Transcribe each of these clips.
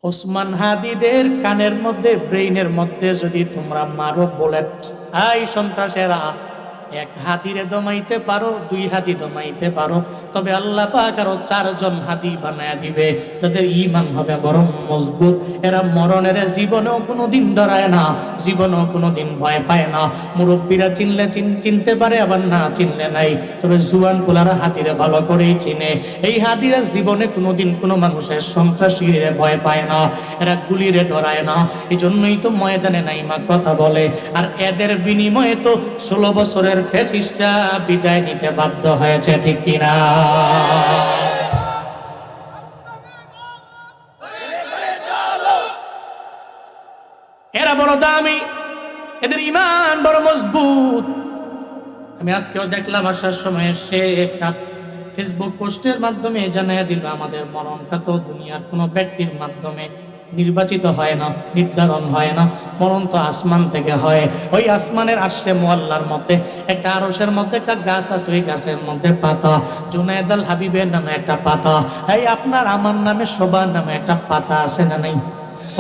ওসমান হাদিদের কানের মধ্যে, ব্রেইনের মধ্যে যদি তোমরা মারো বুলেট, এই সন্ত্রাসেরা, এক হাদিরে দমাইতে পারো, দুই হাদি দমাইতে পারো, তবে আল্লাহ পাক আরো 4জন হাদি বানায় দিবে, যাদের ঈমান হবে বড় মজবুত। এরা মরণের জীবনেও কোনোদিন ডরায় না, জীবনেও কোনোদিন ভয় পায় না। মুরব্বীরা চিনলে চিনতে পারে, আবার না চিনলে নাই, তবে জুয়ান পোলারা হাদিরে ভালো করেই চিনে। এই হাদিরা জীবনে কোনোদিন কোনো মানুষের সন্ত্রাসীরে ভয় পায় না, এরা গুলিরে ডরায় না। এই জন্যই তো ময়দানে নাইমা কথা বলে। আর এদের বিনিময়ে তো 16 বছরের ফ্যাসিস্টরা বিদায় নিতে বাধ্য হয়েছে, ঠিক কিনা? এরা বড় দামি, এদের ঈমান বড় মজবুত। আমি আজকেও দেখলাম আসার সময় সে একটা ফেসবুক পোস্টের মাধ্যমে জানিয়ে দিল, আমাদের মরণটা তো দুনিয়ার কোনো ব্যক্তির মাধ্যমে নির্বাচিত হয় না, নির্ধারণ হয় না, মরণ তো আসমান থেকে হয়। ওই আসমানের আশরে মোয়াল্লার মধ্যে একটা আরশের মধ্যে একটা গাছ আছে, ওই গাছের মধ্যে পাতা, জুনায়েদ আল হাবিবের নামে একটা পাতা, এই আপনার আমার নামে সবার নামে একটা পাতা আছে না নাই?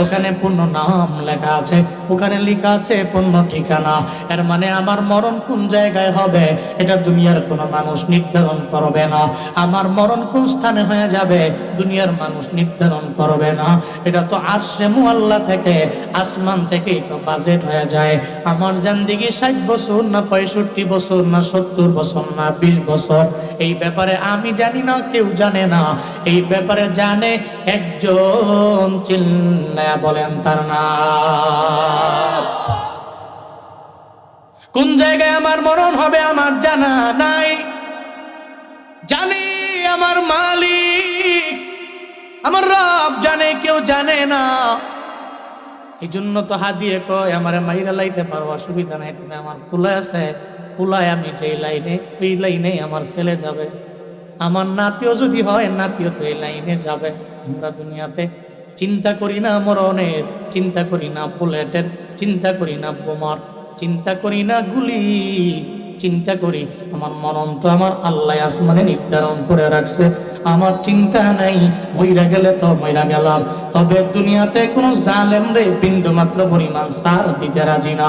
ওখানে পূর্ণ নাম লেখা আছে, ওখানে লেখা আছে পূর্ণ ঠিকানা। এর মানে আমার মরণ কোন জায়গায় হবে এটা দুনিয়ার কোনো মানুষ নির্ধারণ করবে না। আমার মরণ কোন স্থানে হয়ে যাবে দুনিয়ার মানুষ নির্ধারণ করবে না। এটা তো আরশে মুআল্লা থেকে, আসমান থেকেই তো বাজেট হয়ে যায়। আমার জিন্দেগি 60 বছর না 65 বছর না 70 বছর না 20 বছর, এই ব্যাপারে আমি জানি না, কেউ জানে না। এই ব্যাপারে জানে একজন, চিল্লায়া বলেন তার নাম। কোন জায়গায় আমার মরণ হবে আমার জানা নাই, জানে আমার মালিক, আমার রব জানে, কেউ জানে না। এই জন্য তো হাদিয়ে কয়, আমার মাইরা লাইতে পারো, অসুবিধা নাই, তুমি আমার কুলায় আছে, কুলায় আমি যেই লাইনে, ওই লাইনে আমার ছেলে যাবে, আমার নাতিও যদি হয় নাতিও তো এই লাইনে যাবে। আমরা দুনিয়াতে চিন্তা করি না মরণের, চিন্তা করি না বুলেটের, চিন্তা করি না বোমার, চিন্তা করি না গুলি, চিন্তা করি আমার মরণ তো আমার আল্লাহ আসমানে নির্ধারণ করে রাখছে। আমার চিন্তা নাই, মইরা গেলে তো মইরা গেলাম, তবে দুনিয়াতে কোনো জালেম রে বিন্দু মাত্র পরিমাণ সার দিতে রাজি না।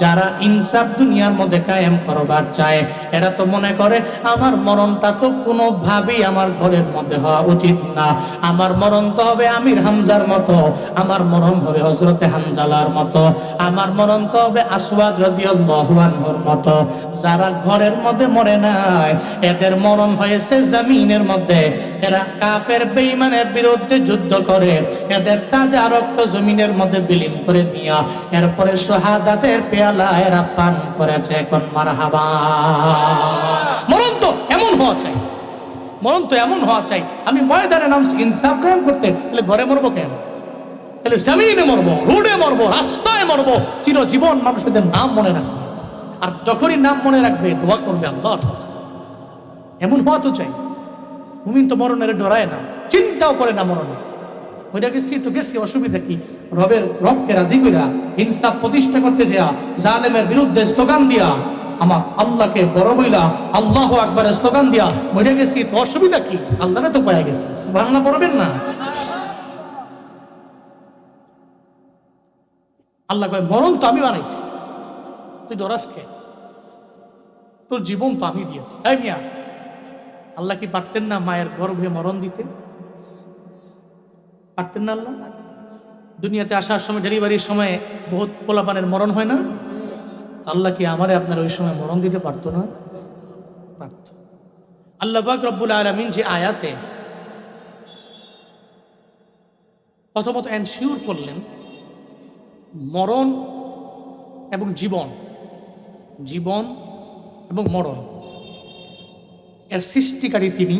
যারা ইনসাফ দুনিয়ার মধ্যে কায়েম করবার চায়, এরা তো মনে করে আমার মরণটা তো কোনোভাবেই আমার ঘরের মধ্যে হওয়া উচিত না, আমার মরণ তো হবে আমির হামজার মতো, আমার মরণ হবে হযরতে হানজালার মতো, আমার মরণ তো হবে আসওয়াদ রাদিয়াল্লাহু আনহুর মতো। যারা ঘরের মধ্যে মরে নাই, এদের মরণ হয়েছে জমিনের মধ্যে। এরা কাফের বেঈমানের বিরুদ্ধে যুদ্ধ করে, এদের তাজা রক্ত জমিনের মধ্যে বিলীন করে দিয়া এরপরে শাহাদাতের পেয়ালা এরা পান করেছে। এখন মারহাবা। মরণ তো এমন হওয়া চাই, মরণ তো এমন হওয়া চাই। আমি ময়দানে নামছি ইনসাফ কায়েম করতে, তাহলে ঘরে মরবো কেন? তাহলে জমিনে মরবো, রোডে মরবো, রাস্তায় মরবো, চিরজীবন মানুষদের নাম মনে রাখবে। আর যখনই নাম মনে রাখবে দোয়া করবে আল্লাহর কাছে। এমন হওয়া তো চাই। মুমিন তো মরণের ডরায় না, চিন্তাও করে না মরণের। ওইটা গেছি তো গেছি, অসুবিধা কি? রবকে রাজি কইরা ইনসাফ প্রতিষ্ঠা করতে যা জালেমের বিরুদ্ধে স্লোগান দিয়া, আমার আল্লাহকে বড় বইলা আল্লাহু আকবারের স্লোগান দিয়া মরে গেছি, তো অসুবিধা কি? আল্লাহরে তো পায়া গেছি। সুবহানাল্লাহ পড়বেন না? আল্লাহ কয় মরণ তো আমি বানাইছি, তুই ডরাস কে? তোর জীবন তো আমি দিয়েছি। এই মিয়া, আল্লাহ কি পারতেন না মায়ের গর্ভে মরণ দিতে? পারতেন না আল্লাহ? দুনিয়াতে আসার সময়, ডেলিভারির সময় বহুত পোলাপানের মরণ হয় না? আল্লাহ কি আমারে আপনার ওই সময় মরণ দিতে পারতো না? পারত। আল্লাহ পাক রব্বুল আলামিন যে আয়াতে প্রথমত এনশিওর করলেন মরণ এবং জীবন, জীবন এবং মরণ এর সৃষ্টিকারী তিনি।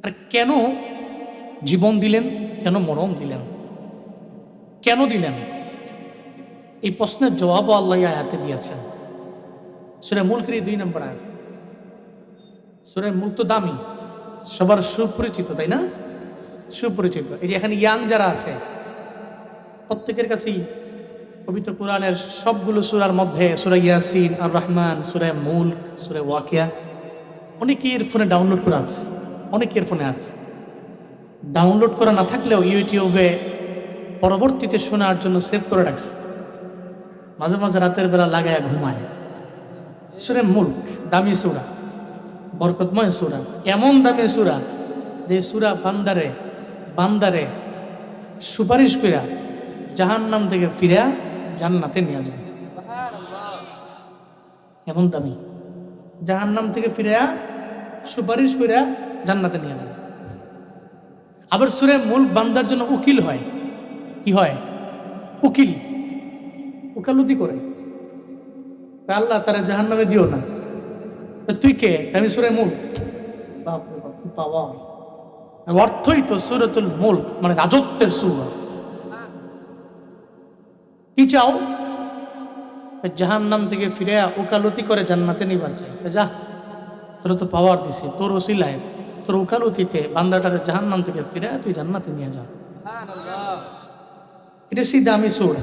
আর কেন জীবন দিলেন, কেন মরণ দিলেন, কেন দিলেন, এই প্রশ্নের জবাবও আল্লাহ আয়াতে দিয়েছেন। সূরা মুলকের 2 নম্বর আয়াত। সূরা মুলক তো দামি, সবার সুপরিচিত, তাই না? সুপরিচিত। এই যে এখানে ইয়াং যারা আছে প্রত্যেকের কাছেই পবিত্র কোরআনের সবগুলো সূরার মধ্যে সূরা ইয়াসিন, আর রহমান, সূরা মুলক, সূরা ওয়াকিয়া অনেকের ফোনে ডাউনলোড করা আছে, অনেকের ফোনে আছে। ডাউনলোড করা না থাকলেও ইউটিউবে পরবর্তীতে শোনার জন্য সেভ করে রাখছে, মাঝে মাঝে রাতের বেলা লাগায় ঘুমায়। সূরা মুলক দামি সূরা, বরকতময় সূরা, এমন দামি সূরা যে সূরা বান্দারে সুপারিশ কইরা জাহান্নাম থেকে ফিরা জান্নাতে নিয়ে যায়। এমন দামি, জাহান্নাম থেকে ফিরা সুপারিশ কইরা জান্নাতে নিয়ে যায়। আবার সূরা মুলক বান্দার জন্য উকিল হয়। কি হয়? উকিল, উকালতি করে। আল্লাহ তারা জাহান্নামে দিও না। তুই কে? আমি সূরা মুলক। বাপরে বাপ, কি পাওয়ার! অর্থই তো সূরাতুল মুলক মানে রাজত্বের সূরা। কি চাও? জাহান্নাম থেকে ফিরে ওকালতি করে জান্নাতে নিবার চাই। যা, তোর তো পাওয়ার দিছি, তোর ওসিলায়, তোর ওকালতিতে বান্দাটারে জাহান্নাম থেকে ফিরে তুই জান্নাতে নিয়ে যা। এটা সেই দামি সূরা।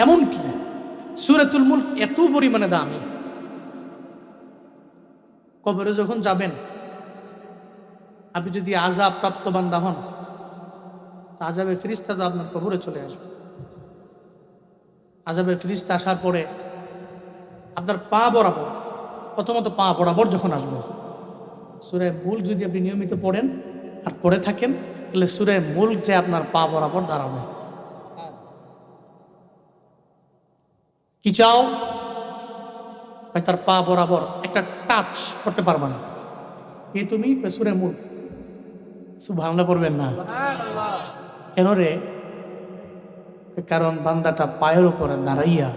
এমন কি সূরাতুল মুলক এত পরিমাণে দামি, কবরে যখন যাবেন আপনি যদি আযাব প্রাপ্ত বান্দা হন, আযাবের ফেরেশতা তো আপনার কবরে চলে আসবে। আযাবের ফেরেশতা আসার পরে আপনার পা বরাবর, প্রথমত পা বরাবর যখন আসবে, সূরা মুলক যদি আপনি নিয়মিত পড়েন আর পড়ে থাকেন, তাহলে সূরা মুলক যে আপনার পা বরাবর দাঁড়াবে। কি চাও? তার পা বরাবর একটা টাচ করতে পারবা না। কে তুমি? সূরা মুলক। সুবহানাল্লাহ পড়বেন না? কেন রে? কারণ বান্দাটা পায়ের উপরে দাঁড়াইয়া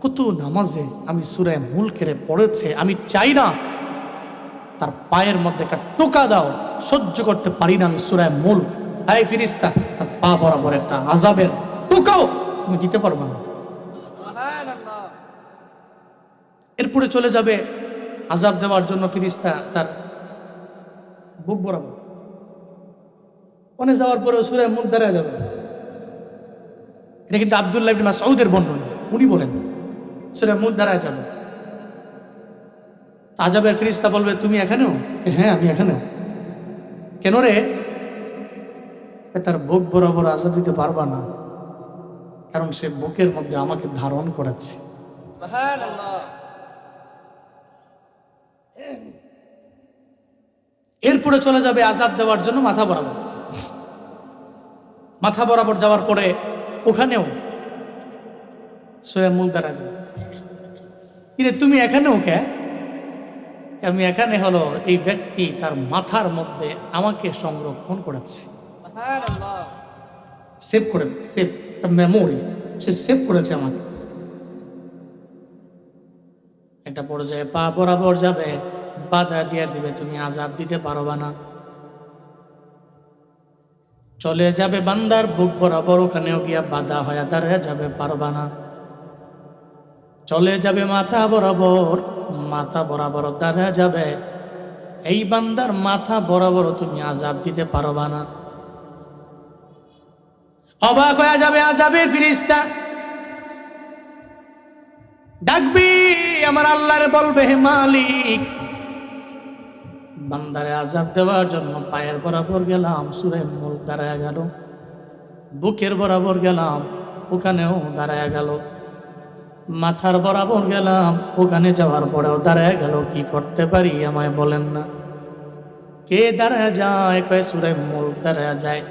কত নামাজে আমি সূরা মুলকের পড়েছে, আমি চাই না তার পায়ের মধ্যে একটা টোকা দাও, সহ্য করতে পারি না আমি সূরা মুলক। হায় ফেরেশতা, তার পা বরাবর একটা আযাবের টোকাও তুমি দিতে পারবে না। এরপরে চলে যাবে আযাব দেওয়ার জন্য ফেরেশতা তার বুক বরাবর। ওখানে যাওয়ার পরে সূরা মুলক দাঁড়ায় যাবে। এটা কিন্তু আব্দুল্লাহ ইবনে মাসউদের বর্ণনা, উনি বলেন সূরা মুলক দাঁড়ায় যাবে। আযাবের ফেরেশতা বলবে তুমি এখানেও? হ্যাঁ আমি এখানেও। কেন রে? তার বুক বরাবর আযাব দিতে পারবা না, কারণ সে বুকের মধ্যে আমাকে ধারণ করেছে। সুবহানাল্লাহ। এরপরে চলে যাবে আযাব দেওয়ার জন্য মাথা বরাবর। মাথা বরাবর যাওয়ার পরে ওখানেও সূরা মুলক দাঁড়ায় যাবে। কিরে তুমি এখানেও কে? আমি এখানে হলো এই ব্যক্তি তার মাথার মধ্যে আমাকে সংরক্ষণ করেছে, সেভ করেছে, সেভ মেমোরি, সে সেভ করেছে আমাকে। একটা পর্যায়ে পা বরাবর যাবে, বাধা দিয়ে দিবে, তুমি আযাব দিতে পারবা না। চলে যাবে বান্দার বুক বরাবর, ওখানেও গিয়া বাধা হয়ে দাঁড়ায় যাবে, পারবা না। চলে যাবে মাথা বরাবর, মাথা বরাবর দাঁড়ায় যাবে, এই বান্দার মাথা বরাবর তুমি আযাব দিতে পারবা না। অবাক হয়ে যাবে আযাবের ফেরেশতা, ডাকবি আমার আল্লাহরে, বলবে হে মালিক, বান্দারে আযাব দেওয়ার জন্য পায়ের বরাবর গেলাম, সূরা মুলক দাঁড়ায় গেল। বুকের বরাবর গেলাম, ওখানেও দাঁড়ায় গেল। মাথার বরাবর গেলাম, ওখানে যাওয়ার পরেও দাঁড়ায় গেল। কি করতে পারি আমায় বলেন না? কে দাঁড়ায় যায়? কয় সূরা মুলক দাঁড়ায় যায়।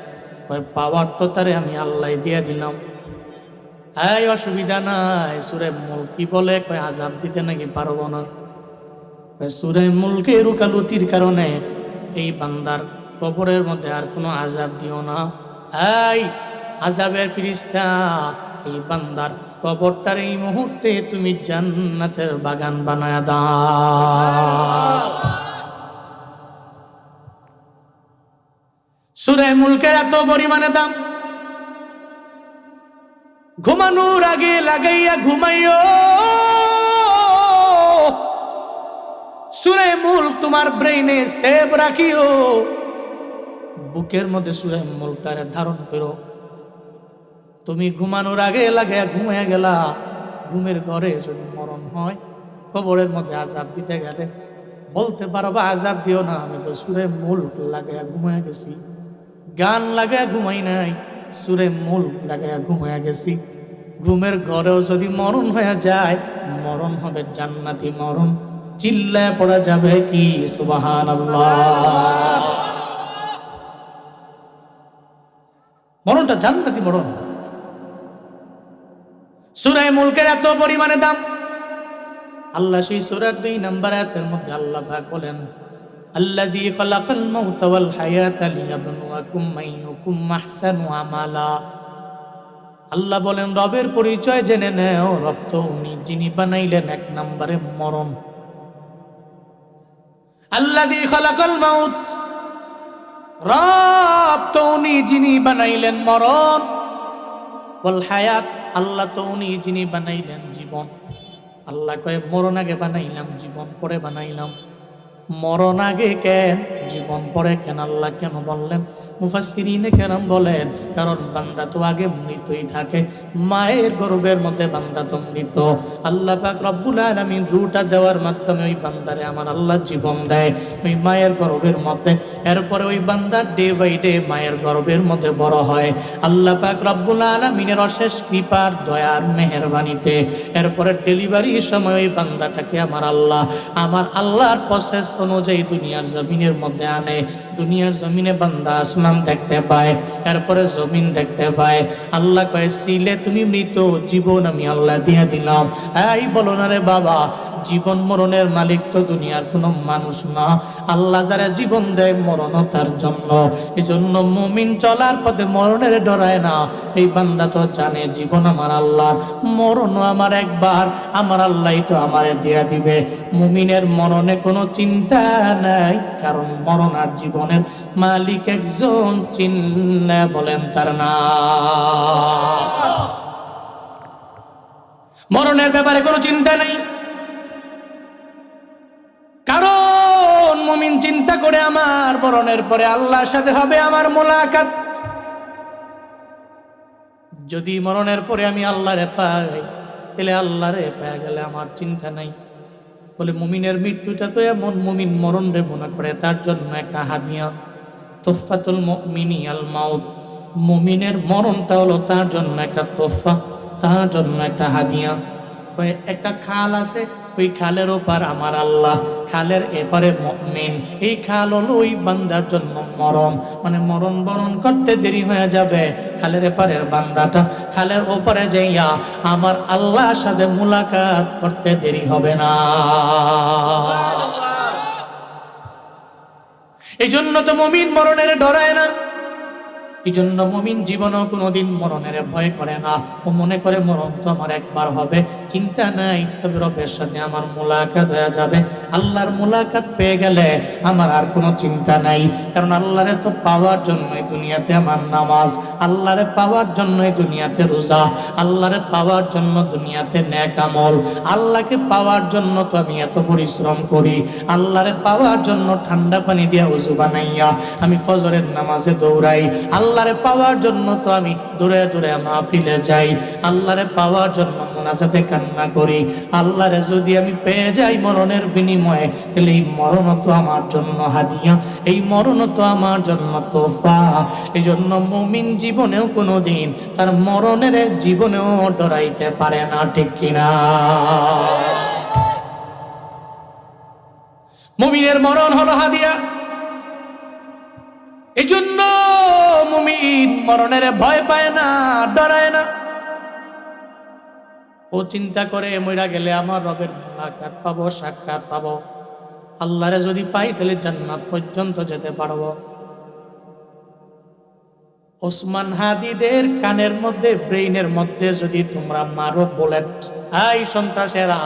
কয় পাওয়ার তো তারে আমি আল্লাহ দিয়ে দিলাম, এই অসুবিধা নাই। সূরা মুলক কি বলে? কয় আযাব দিতে নাকি পারবো না। সূরা মুলকের ওকালতির কারণে এই বান্দার কবরের মধ্যে আর কোনো আযাব দিও না। এই আযাবের ফেরেশতা, এই বান্দার কবরটার এই মুহূর্তে তুমি জান্নাতের বাগান বানায়া দাও। সূরা মুলকের এত পরিমাণে দাম, ঘুমানোর আগে লাগাইয়া ঘুমাইও। সূরা মুলক তোমার ব্রেইনে সেভ রাখিও, বুকের মধ্যে সূরা মুলকটারে ধারণ করো। তুমি ঘুমানোর আগে লাগাইয়া ঘুমাইয়া গেলা, ঘুমের ঘরে যদি মরণ হয়, কবরের মধ্যে আযাব দিতে গেলে বলতে পারবা আযাব দিও না, আমি তো সূরা মুলক লাগাইয়া ঘুমাইয়া গেছি। গান লাগায় ঘুমাই নাই, সুরে মূল লাগায় ঘুমায়া গেছি। ঘুমের ঘরেও যদি মরণ হয়ে যায়, মরণ হবে জান্নাতি মরণ। চিল্লায় পড়া যাবে কি সুবহানাল্লাহ। মরণটা জান্নাতি মরণ। সূরা মুলকের এত পরিমাণে দাম, আল্লাহ সেই সূরার 2 নম্বর আয়াতের মধ্যে আল্লাহ পাক বলেন, আল্লাযী খালাকাল মাউতা ওয়াল হায়াতা লিয়াবলুয়াকুম আইয়ুকুম আহসানু আমালা। আল্লাহ বলেন, রবের পরিচয় জেনে নেও, রব তো উনি যিনি বানাইলেন 1 নম্বরে মরণ। আল্লাযী খালাকাল মাউত, রব তো উনি যিনি বানাইলেন মরণ। ওয়াল হায়াত, আল্লাহ তো উনি যিনি বানাইলেন জীবন। আল্লাহ কয় মরণ আগে বানাইলাম, জীবন পরে বানাইলাম। মরণ আগে কেন, জীবন পরে কেন, আল্লাহ কেন বললেন? মুফাসসিরিনে কেরাম বলেন, কারণ বান্দা তো আগে মৃতই থাকে। মায়ের গর্ভের মধ্যে বান্দা তো মৃত। আল্লাহ পাক রব্বুল আলামিন রূহটা দেওয়ার মাধ্যমে ওই বান্দারে আমার আল্লাহ জীবন দেয় ওই মায়ের গর্ভের মধ্যে। এরপরে ওই বান্দা ডে বাই ডে মায়ের গর্ভের মধ্যে বড় হয় আল্লাহ পাক রব্বুল আলামিনের অশেষ কৃপার দয়ার মেহেরবানিতে। এরপরে ডেলিভারির সময় ওই বান্দাটাকে আমার আল্লাহর প্রসেস অনুযায়ী দুনিয়ার জমিনের মধ্যে আনে। দুনিয়ার জমিনে বান্দা আসমান দেখতে পায়, এরপরে জমিন দেখতে পায়। আল্লাহ কয়, সিলে তুমি মৃত, জীবন আমি আল্লাহ দিয়ে দিলাম। এই বলো না রে বাবা, জীবন মরণের মালিক তো দুনিয়ার কোনো মানুষ না। আল্লাহ যারা জীবন দেয় মরণও তার জন্য। এই জন্য মুমিন চলার পথে মরণের ডরায় না। এই বান্দা তো জানে জীবন আমার আল্লাহর, মরণও আমার একবার, আমার আল্লাহই তো আমারে দিয়া দিবে। মুমিনের মরণে কোনো চিন্তা নাই, কারণ মরণ আর জীবনের মালিক একজন, চিন্না বলেন তার নাম। মরণের ব্যাপারে কোনো চিন্তা নাই, কারণ মুমিন চিন্তা করে আমার মরণের পরে আল্লাহর সাথে হবে আমার মোলাকাত। যদি মরণের পরে আমি আল্লাহরে পাই, তাহলে আল্লাহরে পেয়ে গেলে আমার চিন্তা নাই। বলে মুমিনের মৃত্যুটা তো এমন, মুমিন মরণ রে মনে করে তার জন্য একটা হাদিয়া। তোফাতুল মুমিনি আল মাউত, মুমিনের মরণটা হলো তার জন্য একটা তোফা, তার জন্য একটা হাদিয়া। একটা খাল আছে, ওই খালের ওপার আমার আল্লাহ, খালের এপারে মুমিন। এই খাল হলো ওই বান্দার জন্য মরণ, মানে মরণ বরণ করতে দেরি হয়ে যাবে। খালের এপারের বান্দাটা খালের ওপারে যাইয়া আমার আল্লাহর সাথে মুলাকাত করতে দেরি হবে না। এই জন্য তো মুমিন মরণের ডরায় না। এই জন্য মুমিন জীবনেও কোনোদিন মরণের ভয় করে না। ও মনে করে মরণ তো আমার একবার হবে, চিন্তা নাই, তবে রবের সাথে আমার মুলাকাত হয়ে যাবে। আল্লাহর মুলাকাত পেয়ে গেলে আমার আর কোনো চিন্তা নাই, কারণ আল্লাহরে তো পাওয়ার জন্যই দুনিয়াতে আমার নামাজ, আল্লাহরে পাওয়ার জন্যই দুনিয়াতে রোজা, আল্লাহরে পাওয়ার জন্য দুনিয়াতে নেক আমল, আল্লাহকে পাওয়ার জন্য তো আমি এত পরিশ্রম করি, আল্লাহরে পাওয়ার জন্য ঠান্ডা পানি দিয়া ওযু বানাইয়া আমি ফজরের নামাজে দৌড়াই, আল্লাহরে পাওয়ার জন্য তো আমি দূরে দূরে মাহফিলে যাই, আল্লাহরে পাওয়ার জন্য মোনাজাতে কান্না করি। আল্লাহরে যদি আমি পেয়ে যাই মরণের বিনিময়ে, তাহলে এই মরণও তো আমার জন্য হাদিয়া, এই মরণও তো আমার জন্য তোফা। এই জন্য মুমিন জীবনেও কোনোদিন তার মরণের জীবনেও ডরাইতে পারে না, ঠিক কিনা? মুমিনের মরণ হলো হাদিয়া। এই জন্য মুমিন মরণের ভয় পায় না, ডরায় না। ও চিন্তা করে মইরা গেলে আমার রবের মুলাকাত পাবো, সাক্ষাৎ পাবো। আল্লাহরে যদি পাই তাহলে জান্নাত পর্যন্ত যেতে পারবো। ওসমান হাদিদের কানের মধ্যে, ব্রেইনের মধ্যে যদি তোমরা মারো বুলেট, এই সন্ত্রাসেরা,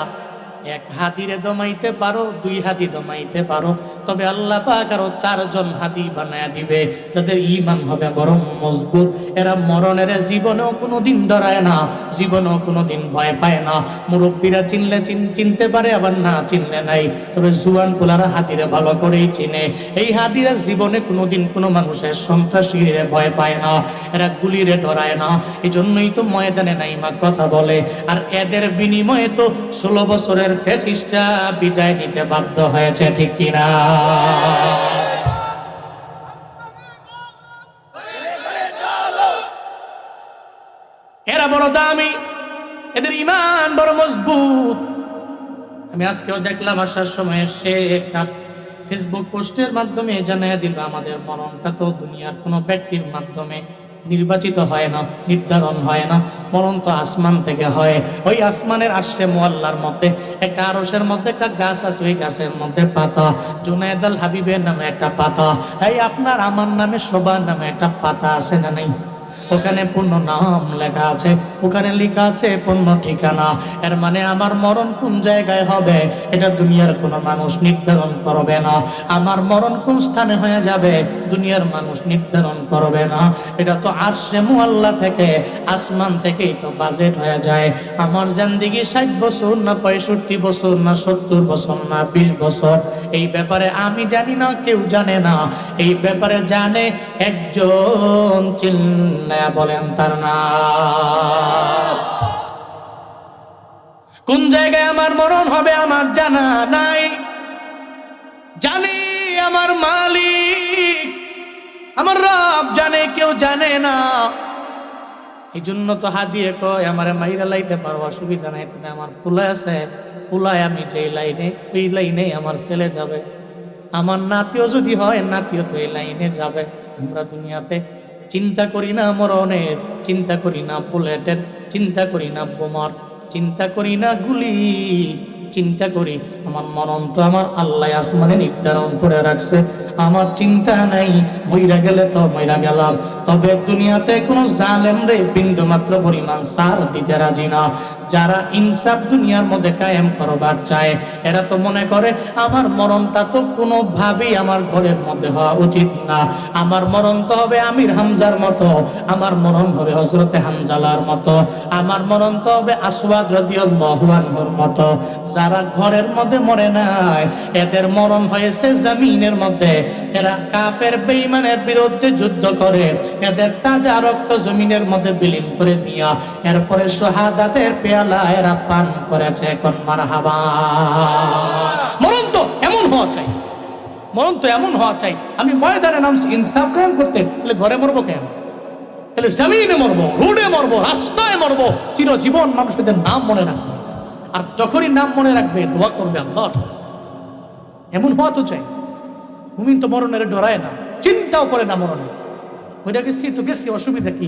1 হাদিরে দমাইতে পারো, 2 হাদি দমাইতে পারো, তবে আল্লাহ পাক আরো 4 জন হাদি বানায়া দিবে, যাদের ঈমান হবে বড় মজবুত। এরা মরণের জীবনেও কোনোদিন ডরায় না, জীবনেও কোনোদিন ভয় পায় না। মুরব্বীরা চিনলে চিনতে পারে, আবার না চিনলে নাই, তবে জুয়ান পোলারা হাদিরে ভালো করেই চিনে। এই হাদিরা জীবনে কোনোদিন কোনো মানুষের সন্ত্রাসীরে ভয় পায় না, এরা গুলিরে ডরায় না। এই জন্যই তো ময়দানে নাইমা কথা বলে। আর এদের বিনিময়ে তো 16 বছরের ফ্যাসিস্টরা বিদায় নিতে বাধ্য হয়েছে, ঠিক কিনা? এরা বড় দামি, এদের ঈমান বড় মজবুত। আমি আজকেও দেখলাম আসার সময় সে একটা ফেসবুক পোস্টের মাধ্যমে জানিয়ে দিল, আমাদের মরণটা তো দুনিয়ার কোনো ব্যক্তির মাধ্যমে নির্বাচিত হয় না, নির্ধারণ হয় না, মরণ তো আসমান থেকে হয়। ওই আসমানের আশরে মোয়াল্লার মধ্যে একটা আরশের মধ্যে একটা গাছ আছে, ওই গাছের মধ্যে পাতা, জুনায়েদ আল হাবিবের নামে একটা পাতা, এই আপনার আমার নামে সবার নামে একটা পাতা আছে না নাই? ওখানে পূর্ণ নাম লেখা আছে, ওখানে লেখা আছে পূর্ণ ঠিকানা। এর মানে আমার মরণ কোন জায়গায় হবে এটা দুনিয়ার কোনো মানুষ নির্ধারণ করবে না। আমার মরণ কোন স্থানে হয়ে যাবে দুনিয়ার মানুষ নির্ধারণ করবে না। এটা তো আরশে মুআল্লা থেকে, আসমান থেকেই তো বাজেট হয়ে যায়। আমার জিন্দেগি 60 বছর না 65 বছর না 70 বছর না 20 বছর, এই ব্যাপারে আমি জানি না, কেউ জানে না। এই ব্যাপারে জানে একজন, চিল্লায়া বলেন তার নাম। কোন জায়গায় আমার মরণ হবে আমার জানা নাই, জানে আমার মালিক, আমার রব জানে, কেউ জানে না। এই জন্য তো হাদিয়ে কয় আমার মাইরা লাইতে পারো, অসুবিধা নাই, তুমি আমার ফুলায় আছে, ফুলায় আমি যেই লাইনে ওই লাইনে আমার ছেলে যাবে, আমার নাতিও যদি হয় নাতিও তো এই লাইনে যাবে। আমরা দুনিয়াতে চিন্তা করি না মরণের, চিন্তা করি না বুলেটের, চিন্তা করি না বোমার, চিন্তা করি না গুলি, চিন্তা করি আমার মরণ তো আমার আল্লাহ আসমানে নির্ধারণ করে রাখছে। আমার চিন্তা নাই, মইরা গেলে তো মইরা গেলাম। তবে দুনিয়াতে কোনো জালেম রে বিন্দু মাত্র পরিমাণ সার দিতে রাজি না। যারা ইনসাফ দুনিয়ার মধ্যে কায়েম করবার চায়, এরা তো মনে করে আমার মরণটা তো কোনোভাবেই আমার ঘরের মধ্যে হওয়া উচিত না। আমার মরণ তো হবে আমির হামজার মতো, আমার মরণ হবে হযরতে হানজালার মতো, আমার মরণ তো হবে আসওয়াদ রাদিয়াল্লাহু আনহুর মতো। যারা ঘরের মধ্যে মরে নাই, এদের মরণ হয়েছে জমিনের মধ্যে। এরা কাফের বেঈমানের বিরুদ্ধে যুদ্ধ করে, এদের তাজা রক্ত জমিনের মধ্যে বিলীন করে দিয়া এরপরে শাহাদাতের পেয়ালা এরা পান করেছে। এখন মারহাবা। মরণ তো এমন হওয়া চাই, মরণ তো এমন হওয়া চাই। আমি ময়দানে নামছি ইনসাফ কায়েম করতে, তাহলে ঘরে মরবো কেন? তাহলে জমিনে মরবো, রোডে মরবো, রাস্তায় মরবো। চিরজীবন মানুষের নাম মনে রাখবে, আর যখনই নাম মনে রাখবে দোয়া করবে আল্লাহ। এমন হওয়া তো চাই। মুমিন তো মরণের ডরায় না, চিন্তাও করে না মরণের। ওইটা গেছি তো গেছি, অসুবিধা কি?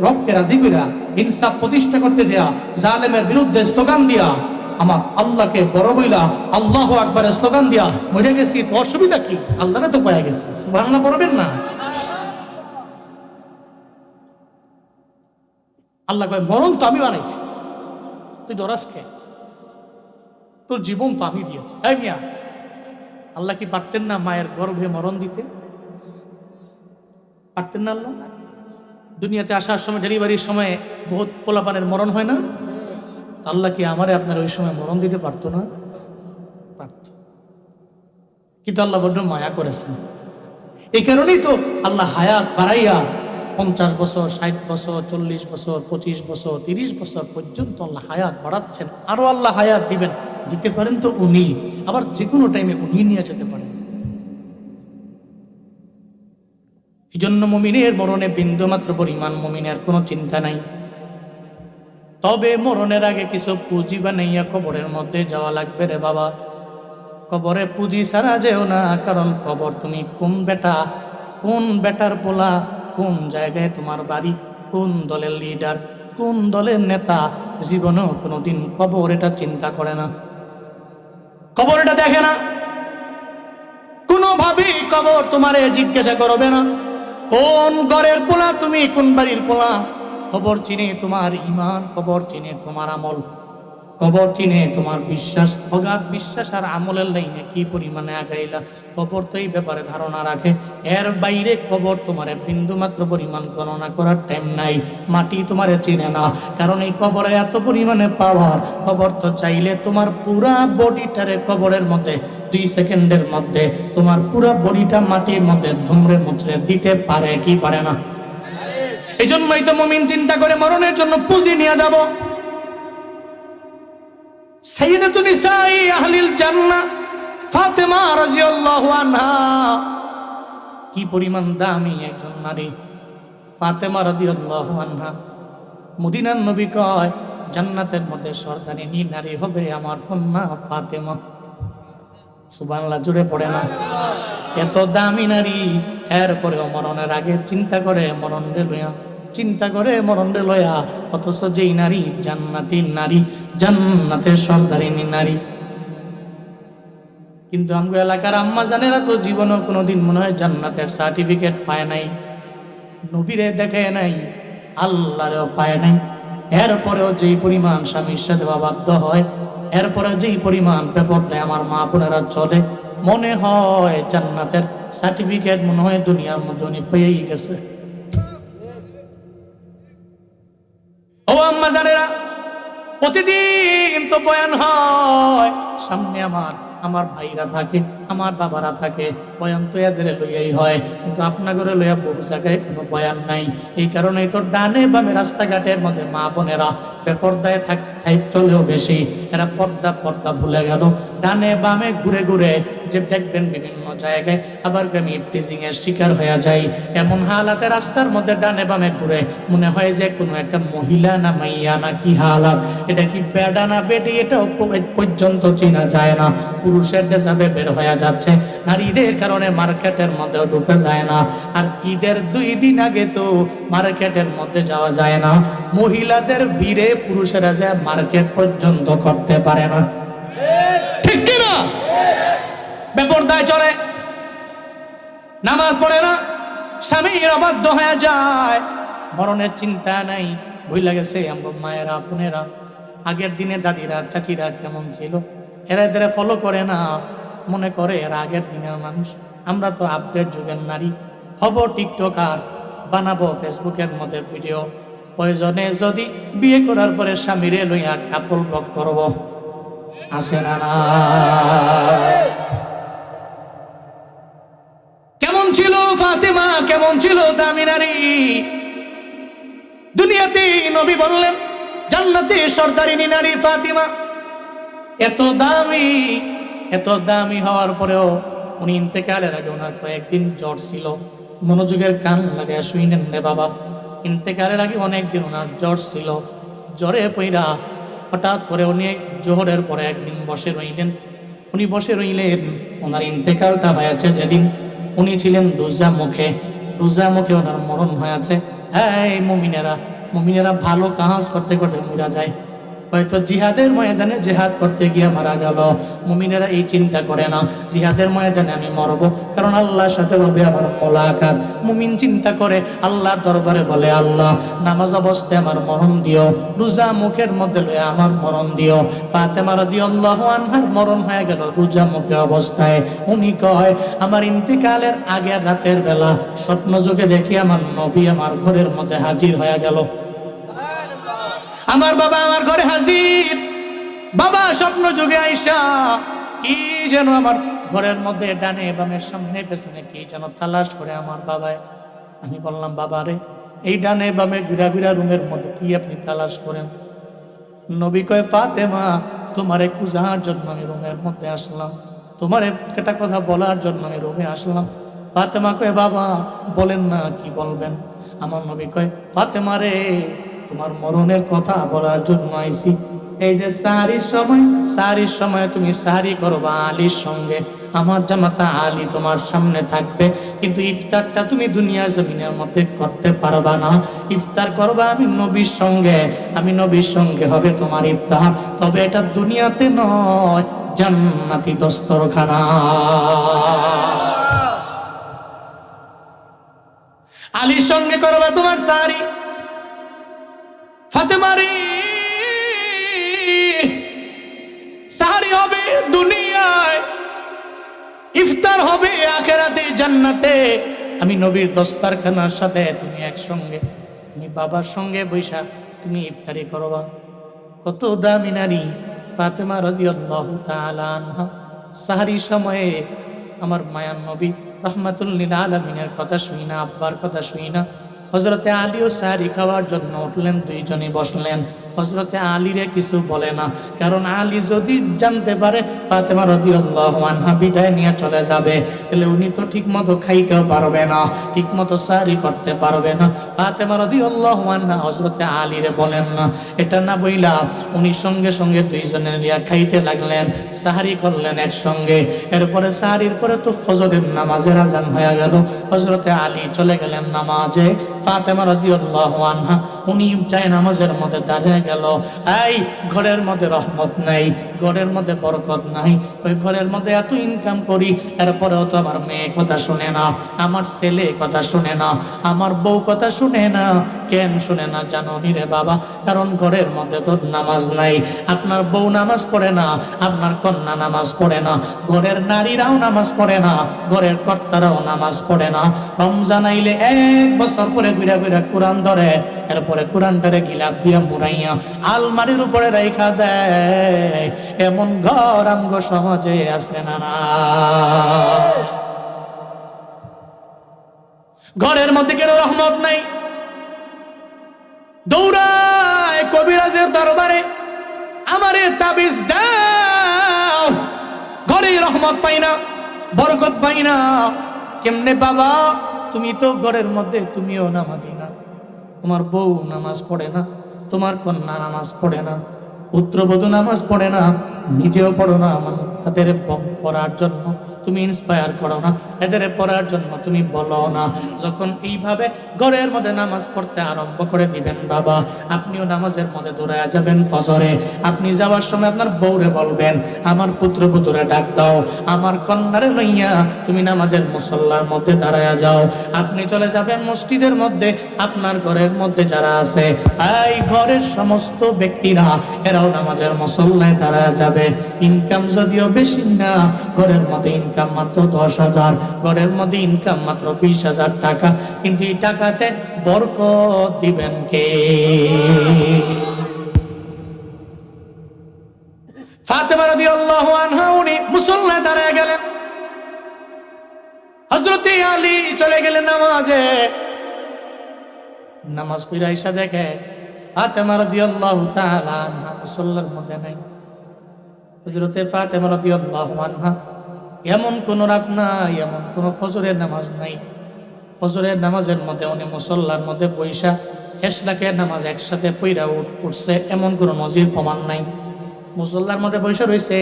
রবকে রাজি কইরা ইনসাফ প্রতিষ্ঠা করতে যা জালেমের বিরুদ্ধে স্লোগান দিয়া, আমার আল্লাহকে বড় বইলা আল্লাহু আকবারের স্লোগান দিয়া মরে গেছি, তো অসুবিধা কি? আল্লাহরে তো পায়া গেছি। সুবহানাল্লাহ পড়বেন না? আল্লাহ কয় মরণ তো আমি বানাইছি, তুই ডরাস কে? তোর জীবন তো আমি দিয়েছি। এই মিয়া, আল্লাহ কি পারতেন না মায়ের গর্ভে মরণ দিতে? পারতেন না আল্লাহ? দুনিয়াতে আসার সময়, ডেলিভারির সময় বহুত পোলাপানের মরণ হয় না? আল্লাহ কি আমারে আপনার ওই সময় মরণ দিতে পারতো না? পারত। কিন্তু আল্লাহ বড্ড মায়া করেছেন। এই কারণেই তো আল্লাহ হায়াত বাড়াইয়া 50 বছর, 60 বছর, 40 বছর, 25 বছর, 30 বছর পর্যন্ত আল্লাহ হায়াত বাড়াচ্ছেন। আরো আল্লাহ হায়াত দিবেন, দিতে পারেন তো উনি, আবার যে কোনো টাইমে উনি নিয়ে যেতে পারেন। এই জন্য মুমিনের মরণে বিন্দুমাত্র পরিমাণ মুমিনের কোনো চিন্তা নাই। তবে মরণের আগে কিছু পুঁজি বানাইয়া কবরের মধ্যে যাওয়া লাগবে রে বাবা। কবরে পুঁজি ছাড়া যেও না, কারণ কবর তুমি কোন বেটা, কোন বেটার পোলা, কোন জায়গায় তোমার বাড়ি, কোন দলের লিডার, কোন দলের নেতা, জীবনেও কোনোদিন কবর এটা চিন্তা করে না, কবর এটা দেখে না। কোনোভাবেই কবর তোমারে জিজ্ঞাসা করবে না কোন ঘরের পোলা তুমি, কোন বাড়ির পোলা। কবর চিনে তোমার ঈমান, কবর চিনে তোমার আমল, কবর চিনে তোমার বিশ্বাস, অগাধ বিশ্বাস আর আমলের লাইনে কি পরিমাণে আগাইলা, কবর তো এই ব্যাপারে ধারণা রাখে। এর বাইরে কবর তোমারে বিন্দু মাত্র পরিমাণ গণনা করার টাইম নাই। মাটি তোমারে চিনে না, কারণ এই কবরে এত পরিমাণে পাওয়ার। কবর তো চাইলে তোমার পুরা বডিটারে কবরের মধ্যে 2 সেকেন্ডের মধ্যে তোমার পুরা বডিটা মাটির মধ্যে ধুমরে মুচড়ে দিতে পারে কি পারে না? এই জন্যই তো মুমিন চিন্তা করে মরণের জন্য পুঁজি নিয়ে যাব। সাইয়্যিদাতুন নিসাই আহলিল জান্নাহ ফাতেমা রাদিয়াল্লাহু আনহা, কি পরিমাণ দামি একজন নারী ফাতেমা রাদিয়াল্লাহু আনহা। মদিনার নবী কয় জান্নাতের মধ্যে সর্দারিনী নারী হবে আমার কন্যা ফাতেমা। সুবহানাল্লাহ, জুড়ে পড়ে না? এত দামি নারী, এরপরেও মরণের আগে চিন্তা করে মরণ রে লইয়া, চিন্তা করে মরণ রে লইয়া, অথচ যেই নারী জান্নাতি নারী, জান্নাতের সর্দারিনী নারী। কিন্তু আমগো এলাকার আম্মা জানেরা তো জীবনেও কোনোদিন মনে হয় জান্নাতের সার্টিফিকেট পায় নাই, নবীরে দেখে নাই, আল্লাহরেও পায় নাই। এরপরেও যেই পরিমাণ স্বামীর সাথে বাধ্য হয়, এরপরেও যেই পরিমাণ পেপর দেয় আমার মা বোনেরা চলে, মনে হয় জান্নাতের সার্টিফিকেট মনে হয় দুনিয়ার মধ্যে উনি পেয়েই গেছে। ও আম্মা জানেরা, প্রতিদিন তো বয়ান হয়, সামনে আমার ভাইরা থাকে, আমার বাবারা থাকে, বয়ান তো এদের লইয়াই হয়, কিন্তু আপনাদের লইয়া বহু জায়গায় কোনো বয়ান নাই। এই কারণেই তো ডানে বামে রাস্তাঘাটের মধ্যে মা বোনেরা বেপর্দায় চলেও বেশি, এরা পর্দা ভুলে গেল। ডানে বামে ঘুরে ঘুরে যে দেখবেন বিভিন্ন জায়গায় আবার আমি টিজিং এর শিকার হয়ে যাই। এমন হালাতে রাস্তার মধ্যে ডানে বামে ঘুরে মনে হয় যে কোনো একটা মহিলা না মাইয়া না কি হালাত, এটা কি বেডা না বেডি এটাও পর্যন্ত চেনা যায় না। পুরুষের ড্রেসাবে বের হয়ে যাচ্ছে, নারীদের কারণে মার্কেটের মধ্যেও ঢুকে যায় না। আর ঈদের 2 দিন আগে তো মার্কেটের মধ্যে যাওয়া যায় না, মহিলাদের ভিড়ে পুরুষেরা যে মার্কেট পর্যন্ত করতে পারে না। ঠিক কিনা? বেপরদায় চলে, নামাজ পড়ে না, স্বামীর অবাধ্য হয়ে যায়, মরণের চিন্তা নাই। ভুলে গেছে আমরা মায়েরা বোনেরা, আগের দিনে দাদিরা চাচিরা কেমন ছিল, এরা এদের ফলো করে না, মনে করে এরা আগের দিনের মানুষ। আমরা তো আপডেট যুগের নারী, হব টিকটকার, বানাবো ফেসবুকের মধ্যে ভিডিও, প্রয়োজনে যদি বিয়ে করার পরে স্বামীরে লইয়া কাপল ব্লক করব। আছে না? কেমন ছিল ফাতেমা, কেমন ছিল দামি নারী। দুনিয়াতে নবী বললেন জান্নাতে সর্দারিনী নারী ফাতেমা। এত দামি হওয়ার পরেও উনি ইন্তেকালের আগে ওনার কয়েকদিন জ্বর ছিল। মনোযোগের কান লাগায় শুইনেন রে বাবা, ইন্তেকালের আগে অনেকদিন ওনার জ্বর ছিল। জ্বরে পইরা হঠাৎ করে উনি জোহরের পরে একদিন বসে রইলেন। উনি বসে রইলেন, ওনার ইন্তেকালটা হয়েছে যেদিন উনি ছিলেন রোজা মুখে ওনার মরণ হয়েছে। এই মুমিনেরা ভালো কাজ করতে করতে মরা যায়, হয়তো জিহাদের ময়দানে জিহাদ করতে গিয়ে মারা গেল। মুমিনেরা এই চিন্তা করে না জিহাদের ময়দানে আমি মরবো, কারণ আল্লাহর সাথে হবে আমার মোলাকাত। মুমিন চিন্তা করে আল্লাহর দরবারে বলে, আল্লাহ নামাজ অবস্থায় আমার মরণ দিও, রোজা মুখের মধ্যে লয়ে আমার মরণ দিও। ফাতেমা রাদিয়াল্লাহু আনহার মরণ হয়ে গেল রোজা মুখে অবস্থায়। উনি কয় আমার ইন্তেকালের আগের রাতের বেলা স্বপ্ন যোগে দেখি আমার নবী আমার ঘরের মধ্যে হাজির হয়ে গেল। আমার বাবা আমার ঘরে হাজির। বাবা স্বপ্ন যুগে আইসা কি যেন আমার ঘরের মধ্যে ডানে বামের সামনে পেছনে কি যেন তালাশ করে আমার বাবায়। আমি বললাম বাবা রে, এই ডানে বামে ঘুরা রুমের মধ্যে কি আপনি তালাশ করেন? নবী কয় ফাতেমা তোমারে খুঁজার জন্য আমি রুমের মধ্যে আসলাম, তোমার একটা কথা বলার জন্য আমি রুমে আসলাম। ফাতেমা কয় বাবা বলেন না, কি বলবেন? আমার নবী কয় ফাতেমা রে, তোমার মরণের কথা বলার জন্য আইছি। এই যে সাহারির সময় তুমি সাহারি করবা আলীর সঙ্গে, আমার জামাতা আলী তোমার সামনে থাকবে, কিন্তু ইফতারটা তুমি দুনিয়ার জমিনের মধ্যে করতে পারবা না। ইফতার করবা আমি নবীর সঙ্গে হবে তোমার ইফতার, তবে এটা দুনিয়াতে নয়, জান্নাতি দস্তরখানা। আলীর সঙ্গে করবা তোমার সাহারি। ফাতেমারি সাহারি হবে দুনিয়ায়, ইফতার হবে আখিরাতে জান্নাতে। আমি নবীর দস্তরখানার সাথে তুমি একসঙ্গে, তুমি বাবার সঙ্গে বৈশা তুমি ইফতারি করবা। কত দামি নারী ফাতেমা রাদিয়াল্লাহু তাআলা আনহা। সাহারির সময়ে আমার মায়ার নবী রাহমাতুল লিল আলামিনের কথা শুই না, আব্বার কথা শুই না, হযরতে আলীও সাহারি খাওয়ার জন্য উঠলেন, দুইজনই বসলেন। হযরতে আলীরে কিছু বলে না, কারণ আলী যদি জানতে পারে ফাতেমা রাদিয়াল্লাহু আনহা বিদায় নিয়ে চলে যাবে, তাহলে উনি তো ঠিক মতো খাইতেও পারবে না, ঠিক মতো সারি করতে পারবে না। ফাতেমা রাদিয়াল্লাহু আনহা হযরতে আলীরে বলেন না, এটা না বইলা উনি সঙ্গে সঙ্গে দুইজনে নিয়ে খাইতে লাগলেন, সাহারি করলেন একসঙ্গে। এরপরে সাহারির পরে তো ফজরের নামাজের আজান হয়ে গেল, হযরতে আলী চলে গেলেন নামাজে। ফাতেমা রাদিয়াল্লাহু আনহা উনি যায় নামাজের মধ্যে দাঁড়িয়ে গেল। এই ঘরের মধ্যে রহমত নাই, ঘরের মধ্যে বরকত নাই, ওই ঘরের মধ্যে এত ইনকাম করি, এরপরেও তো আমার মেয়ে কথা শুনে না, আমার ছেলে কথা শুনে না, আমার বউ কথা শুনে না। কেন শুনে না জানো নি রে বাবা? কারণ ঘরের মধ্যে তো নামাজ নাই। আপনার বউ নামাজ পড়ে না, আপনার কন্যা নামাজ পড়ে না, ঘরের নারীরাও নামাজ পড়ে না, ঘরের কর্তারাও নামাজ পড়ে না। রমজান আইলে 1 বছর পরে ঘুরা ঘুরা কোরআন ধরে, এরপরে কোরআনটারে গিলাপ দিয়া মুড়াইয়া আলমারির উপরে রাইখা দেয়। এমন ঘর আমগো সমাজে আছে না? না, ঘরের মধ্যে কেন রহমত নাই? দৌড়ায় কবিরাজের দরবারে, আমারে তাবিজ দাও, ঘরে রহমত পাই না, বরকত পাই না। কেমনে বাবা? তুমি তো ঘরের মধ্যে তুমিও নামাজি না, তোমার বউ নামাজ পড়ে না, তোমার কন্যা নামাজ পড়ে না, পুত্রবধূ নামাজ পড়ে না, নিজেও পড়ো না, তাদের পড়ার জন্য তুমি ইন্সপায়ার করো না, এদের পড়ার জন্য তুমি বলো না। যখন এইভাবে ঘরের মধ্যে নামাজ পড়তে আরম্ভ করে দিবেন বাবা, আপনিও নামাজের মধ্যে দৌড়ায়া যাবেন ফজরে। আপনি যাওয়ার সময় আপনার বউরে বলবেন, আমার পুত্রবধূরে ডাক দাও, আমার কন্যারে লইয়া তুমি নামাজের মুসল্লার মধ্যে দাঁড়ায়া যাও। আপনি চলে যাবেন মসজিদের মধ্যে, আপনার ঘরের মধ্যে যারা আছে এই ঘরের সমস্ত ব্যক্তিরা এরাও নামাজের মুসল্লায় দাঁড়ায়া যাবে। ইনকাম যদিও বেশি না, ঘরের মধ্যে ইনকাম মাত্র 10,000, ঘরের মধ্যে ইনকাম মাত্র 20,000 টাকা, কিন্তু এই টাকাতে বরকত দিবেন কে? ফাতেমা রাদিয়াল্লাহু আনহা উনি মুসল্লায় দাঁড়ায় গেলেন, হযরতে আলী চলে গেলেন নামাজে। নামাজ পড়ে আইসা দেখে ফাতেমা রাদিয়াল্লাহু তাআলা আনহা মুসল্লার মধ্যে নাই। হযরতে ফাতেমা রাদিয়াল্লাহু আনহা এমন কোন রাত নাই, এমন কোন ফজরের নামাজ নাই, ফজরের নামাজের মধ্যে উনি মুসল্লার মধ্যে বৈশা এশরাকের নামাজ একসাথে পইরা উঠছে, এমন কোন নজির প্রমাণ নাই। মুসল্লার মধ্যে বৈশা রয়েছে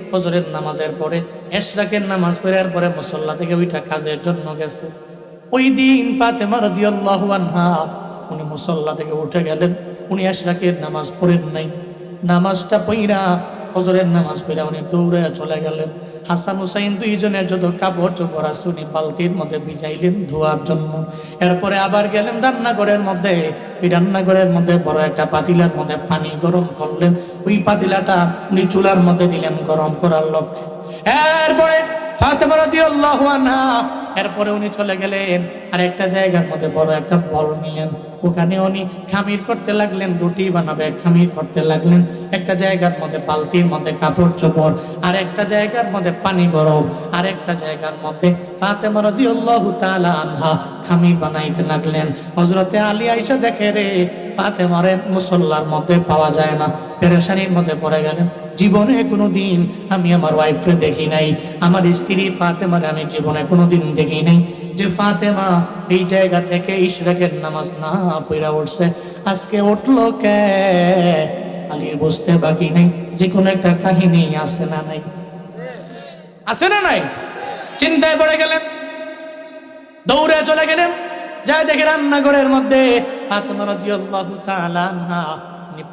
ফজরের নামাজের পরে, এশরাকের নামাজ পড়ার পরে মুসল্লা থেকে ওইটা কাজের জন্য গেছে। ওই দিন ফাতেমা রাদিয়াল্লাহু আনহা উনি মুসল্লা থেকে উঠে গেলেন, উনি এশরাকের নামাজ পড়েন নাই। নামাজটা পইরা ফজরের নামাজ পড়া উনি দৌড়ে চলে গেলেন। হাসান হুসাইন দুইজনের যত কাপড় চোপড় আছে উনি বালতির মধ্যে ভিজাইলেন ধোয়ার জন্য। এরপরে আবার গেলেন রান্নাঘরের মধ্যে, ওই রান্নাঘরের মধ্যে বড় একটা পাতিলার মধ্যে পানি গরম করলেন, ওই পাতিলাটা উনি চুলার মধ্যে দিলেন গরম করার লক্ষ্যে। এরপরে ফাতেমা রাদিয়াল্লাহু আনহা এরপরে উনি চলে গেলেন আর একটা জায়গার মধ্যে বড় একটা বল নিলেন, ওখানে উনি খামির করতে লাগলেন, রুটি বানাবে খামির করতে লাগলেন। একটা জায়গার মধ্যে বালতির মধ্যে কাপড় চোপড়, আর একটা জায়গার মধ্যে পানি গরম, আর একটা জায়গার মধ্যে ফাতেমা রাদিয়াল্লাহু তাআলা আনহা খামির বানাইতে লাগলেন। হযরতে আলী আয়েশা দেখে রে ফাতেমারে মুসল্লার মধ্যে পাওয়া যায় না, পেরেশানির মধ্যে পড়ে গেলেন। জীবনে কোনো দিন আমি আমার ওয়াইফরে দেখি নাই, আমার স্ত্রী ফাতেমারে আমি জীবনে কোনো দিন দেখি নাই যে ফাতেমা এই জায়গা থেকে ইশরাকের নামাজ না পড়া উঠছে। আজকে উঠলো কে? আলীর বুঝতে বাকি নেই, যে কোনো একটা কাহিনী আছে না নাই? আছে না নাই? চিন্তায় পড়ে গেলেন, দৌড়ে চলে গেলেন, যাই দেখে রান্নাঘরের মধ্যে ফাতেমা রাদিয়াল্লাহু তাআলা আনহা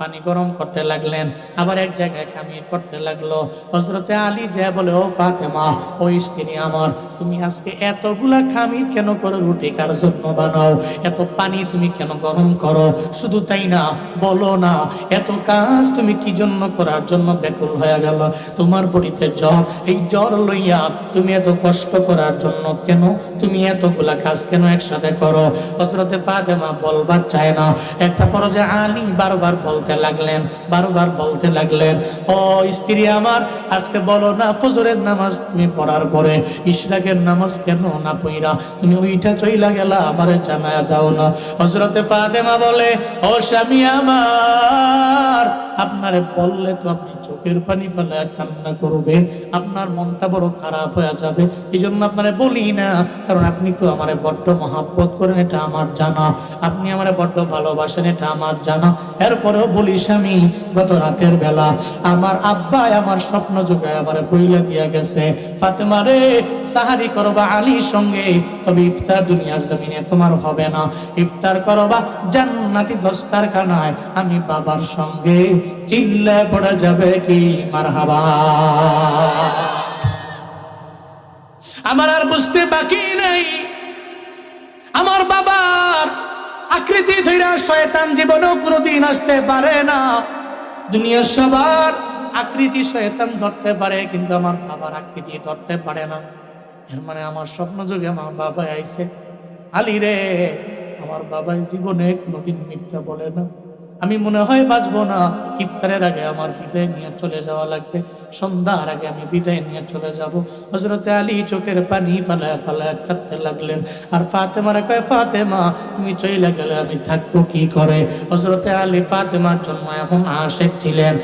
পানি গরম করতে লাগলেন, আবার এক জায়গায় খামির করতে লাগলো। হযরতে আলী যে বলে, ও ফাতেমা, ও স্ত্রী আমার, তুমি আজকে এতগুলা খামির কেন করো? রুটি কার জন্য বানাও? এত পানি তুমি কেন গরম করো? শুধু তাই না, বলো না এত কাজ তুমি কি জন্য করার জন্য ব্যাকুল হয়ে গেল? তোমার বড়িতে জ্বর, এই জ্বর লইয়া তুমি এত কষ্ট করার জন্য কেন? তুমি এতগুলা কাজ কেন একসাথে করো? হযরতে ফাতেমা বলবার চায় না, একটা পর্যায়ে আলী বারবার বল বলতে লাগলেন, বারবার বলতে লাগলেন, ও স্ত্রী আমার, আজকে বলো না ফজরের নামাজ তুমি পড়ার পরে ইশরাকের নামাজ কেন না পড়া তুমি ওইটা চইলা গেলা, আমারে জানায়া দাও না। হযরতে ফাতেমা বলে, ও স্বামী আমার, আপনারে বললে তো আপনি চোখের পানি ফেলে কান্না করবেন, আপনার মনটা বড় খারাপ হয়ে যাবে, এই জন্য আপনারে বলি না, কারণ আপনি তো আমারে বড্ড মহাব্বত করেন, এটা আমার জানা, আপনি আমারে বড্ড ভালোবাসেন, এটা আমার জানা। এরপরেও বলি স্বামী, গত রাতের বেলা আমার আব্বা আমার স্বপ্ন যোগায় আমারে বইলা দিয়া গেছে, ফাতেমা রে, সাহারি করবা আলীর সঙ্গে, তবে ইফতার দুনিয়ার জমিনে তোমার হবে না, ইফতার করবা জান্নাতি দস্তারখানায় আমি বাবার সঙ্গে। চিল্লা পড়া যাবে কি মারহাবা। আমার আর বুঝতে বাকি নেই, আমার বাবার আকৃতি ধইরা শয়তান জীবনেও কোনোদিন আসতে পারে না। দুনিয়ার সবার আকৃতি শয়তান ধরতে পারে, কিন্তু আমার বাবার আকৃতি ধরতে পারে না। এর মানে আমার স্বপ্ন যোগে আমার বাবা আইছে, আলী রে, আমার বাবাই জীবনে কোনোদিন মিথ্যা বলে না, আমি মনে হয় বাঁচবো না, ইফতারের আগে আমার বিদায় নিয়ে চলে যাওয়া লাগবে, সন্ধ্যার আগে আমি বিদায় নিয়ে চলে যাব। হযরতে আলী চোখের পানি ফালায় ফালায় কাঁদতে লাগলেন, আর ফাতেমারে কয়, ফাতেমা তুমি চইলা গেলে আমি থাকবো কি করে। হযরতে আলী ফাতেমার জন্য এমন আশেক ছিলেন,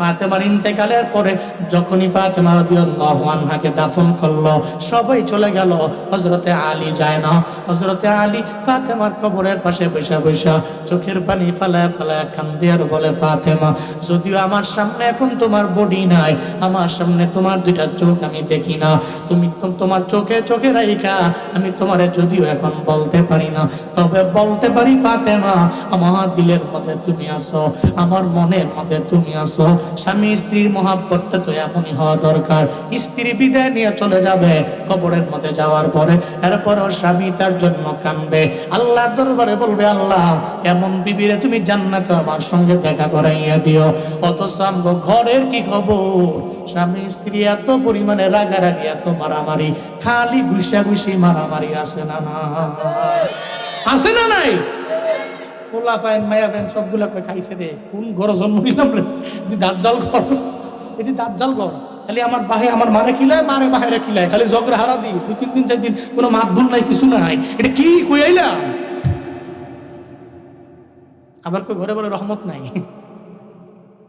ফাতেমার ইন্তেকালের পরে যখনই ফাতেমা রাদিয়াল্লাহু আনহাকে দাফন করলো, সবাই চলে গেল, হযরতে আলী যায় না। হযরতে আলী ফাতেমার কবরের পাশে বসে বসে চোখের পানি ফালায় ফালায় কান্দে আর বলে, ফাতেমা, যদিও আমার সামনে এখন তোমার বডি নাই, আমার সামনে তোমার দুইটা চোখ আমি দেখি না, তুমি তোমার চোখে চোখে রাইখা আমি তোমারে যদিও এখন বলতে পারি না, তবে বলতে পারি ফাতেমা, আমার দিলের মধ্যে তুমি আসো, আমার মনের মধ্যে তুমি আসো। স্বামী স্ত্রীর মহাব্বতটা তো এমনই হওয়া দরকার। স্ত্রী বিদায় নিয়ে চলে যাবে কবরের মধ্যে যাওয়ার পরে, এরপরও স্বামী তার জন্য কাঁদবে, আল্লাহর দরবারে বলবে, আল্লাহ এমন বিবিরে তুমি জান্নাতে আমার সঙ্গে দেখা করাইয়া দিও। অথচ আমগো ঘরের কি খবর, স্বামী স্ত্রী এত পরিমাণে রাগারাগি, এত মারামারি, খালি ঘুষা ঘুষি মারামারি আছে না না, আছে না নাই? ফোলা ফাইন মায়া ফাইন সবগুলা খাইছে রে, কোন ঘর জন্ম নিলাম রে, দাজ্জাল ঘর, এটি দাজ্জাল ঘর। খালি আমার বাহে আমার মারে খিলায়, মারে বাহিরে খিলায়, খালি ঝগড়া হারা দিই, 2-3 দিন 4 দিন কোনো মাতবুল নাই, কিছু নাই, এটা কি কইলাম। আবার কই ঘরে বলে রহমত নাই।